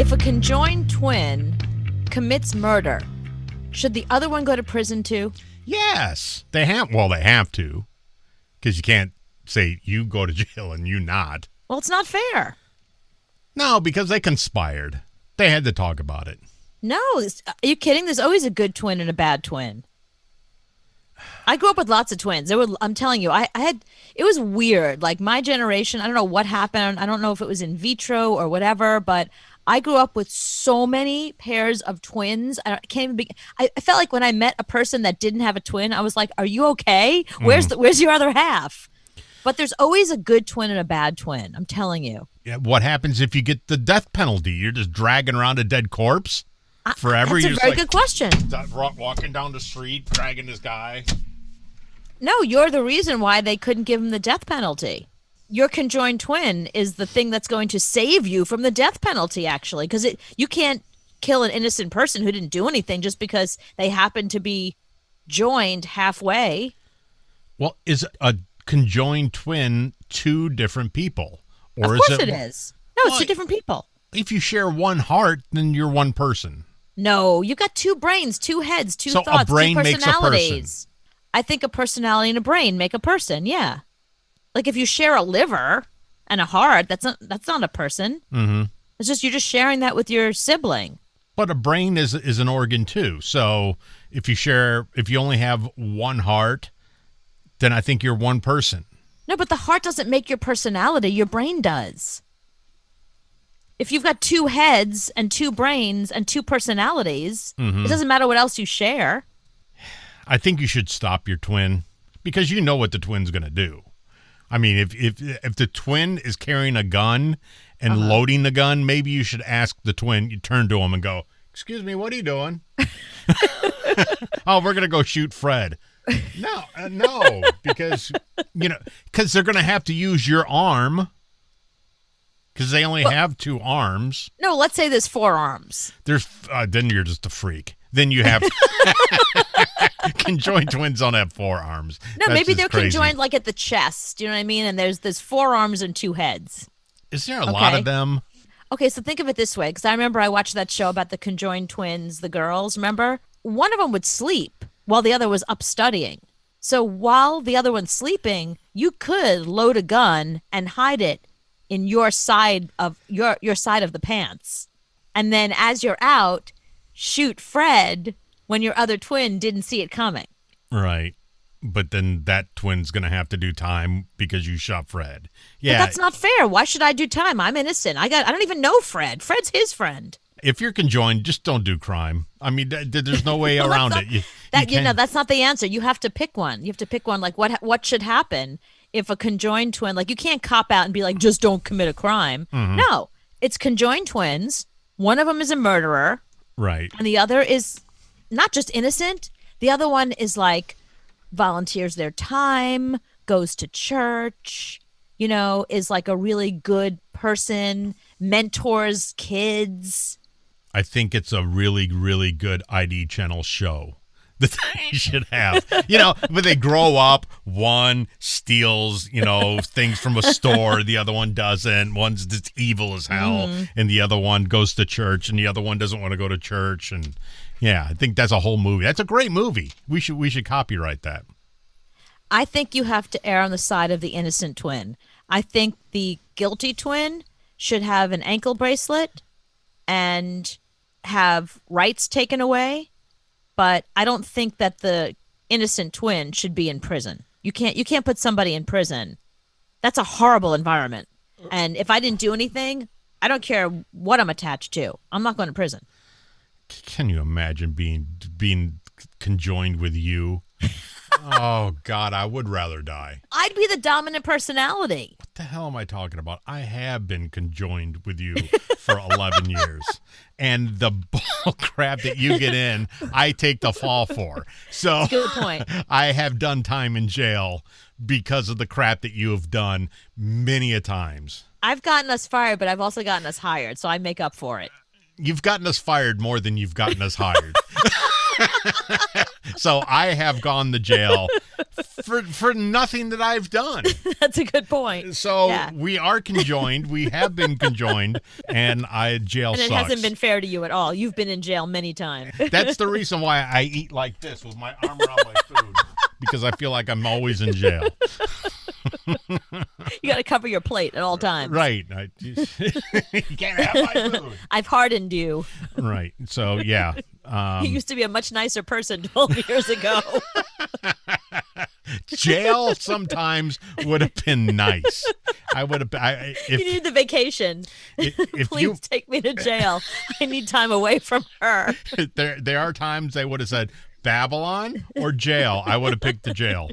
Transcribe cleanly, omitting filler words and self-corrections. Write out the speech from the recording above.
If a conjoined twin commits murder, should the other one go to prison too? Yes. They have to, because you can't say you go to jail and you not. Well, it's not fair. No, because they conspired. They had to talk about it. No, are you kidding? There's always a good twin and a bad twin. I grew up with lots of twins. I'm telling you, it was weird. Like my generation, I don't know what happened. I don't know if it was in vitro or whatever, but I grew up with so many pairs of twins. I felt like when I met a person that didn't have a twin, I was like, "Are you okay? Where's your other half?" But there's always a good twin and a bad twin. I'm telling you. Yeah, what happens if you get the death penalty? You're just dragging around a dead corpse forever? That's a very good question. Walking down the street, dragging this guy. No, you're the reason why they couldn't give him the death penalty. Your conjoined twin is the thing that's going to save you from the death penalty, actually, because you can't kill an innocent person who didn't do anything just because they happen to be joined halfway. Well, is a conjoined twin two different people? Or of course it is. No, it's two different people. If you share one heart, then you're one person. No, you got two brains, two heads, two thoughts, a brain two personalities. Makes a person. I think a personality and a brain make a person, yeah. Like if you share a liver and a heart, that's not a person. Mm-hmm. It's just you're just sharing that with your sibling. But a brain is an organ too. So if you only have one heart, then I think you're one person. No, but the heart doesn't make your personality. Your brain does. If you've got two heads and two brains and two personalities, It doesn't matter what else you share. I think you should stop your twin because you know what the twin's going to do. I mean, if the twin is carrying a gun and loading the gun, maybe you should ask the twin, you turn to him and go, "Excuse me, what are you doing?" "Oh, we're going to go shoot Fred." No, because they're going to have to use your arm because they only have two arms. No, let's say there's four arms. Then you're just a freak. Then you have conjoined twins don't have four arms. No, That's maybe they're crazy. Conjoined like at the chest. Do you know what I mean? And there's four arms and two heads. Is there a lot of them? Okay, so think of it this way, because I remember I watched that show about the conjoined twins, the girls, remember? One of them would sleep while the other was up studying. So while the other one's sleeping, you could load a gun and hide it in your side of your side of the pants. And then as you're out, shoot Fred when your other twin didn't see it coming. Right. But then that twin's going to have to do time because you shot Fred. Yeah. But that's not fair. Why should I do time? I'm innocent. I don't even know Fred. Fred's his friend. If you're conjoined, just don't do crime. I mean, there's no way around it. That's not the answer. You have to pick one. You have to pick one. Like what should happen if a conjoined twin, like you can't cop out and be like, just don't commit a crime. Mm-hmm. No, it's conjoined twins. One of them is a murderer. Right. And the other is not just innocent. The other one is like volunteers their time, goes to church, is like a really good person, mentors kids. I think it's a really, really good ID channel show that they should have. But they grow up, one steals, things from a store, the other one doesn't. One's just evil as hell, and the other one goes to church, and the other one doesn't want to go to church. And yeah, I think that's a whole movie. That's a great movie. We should copyright that. I think you have to err on the side of the innocent twin. I think the guilty twin should have an ankle bracelet and have rights taken away. But I don't think that the innocent twin should be in prison. You can't put somebody in prison. That's a horrible environment. And if I didn't do anything, I don't care what I'm attached to. I'm not going to prison. Can you imagine being conjoined with you? Oh, God, I would rather die. I'd be the dominant personality. What the hell am I talking about? I have been conjoined with you for 11 years. And the bull crap that you get in, I take the fall for. So good point. I have done time in jail because of the crap that you have done many a times. I've gotten us fired, but I've also gotten us hired, so I make up for it. You've gotten us fired more than you've gotten us hired. So I have gone to jail for nothing that I've done. That's a good point. So Yeah. we are conjoined. We have been conjoined, and jail And it sucks. hasn't been fair to you at all. You've been in jail many times. That's the reason why I eat like this with my arm around my food, because I feel like I'm always in jail. You got to cover your plate at all times. Right. You can't have my food. I've hardened you. Right. So, yeah. You used to be a much nicer person 12 years ago. Jail sometimes would have been nice. I would have. You need the vacation. If Please take me to jail. I need time away from her. there are times they would have said Babylon or jail. I would have picked the jail.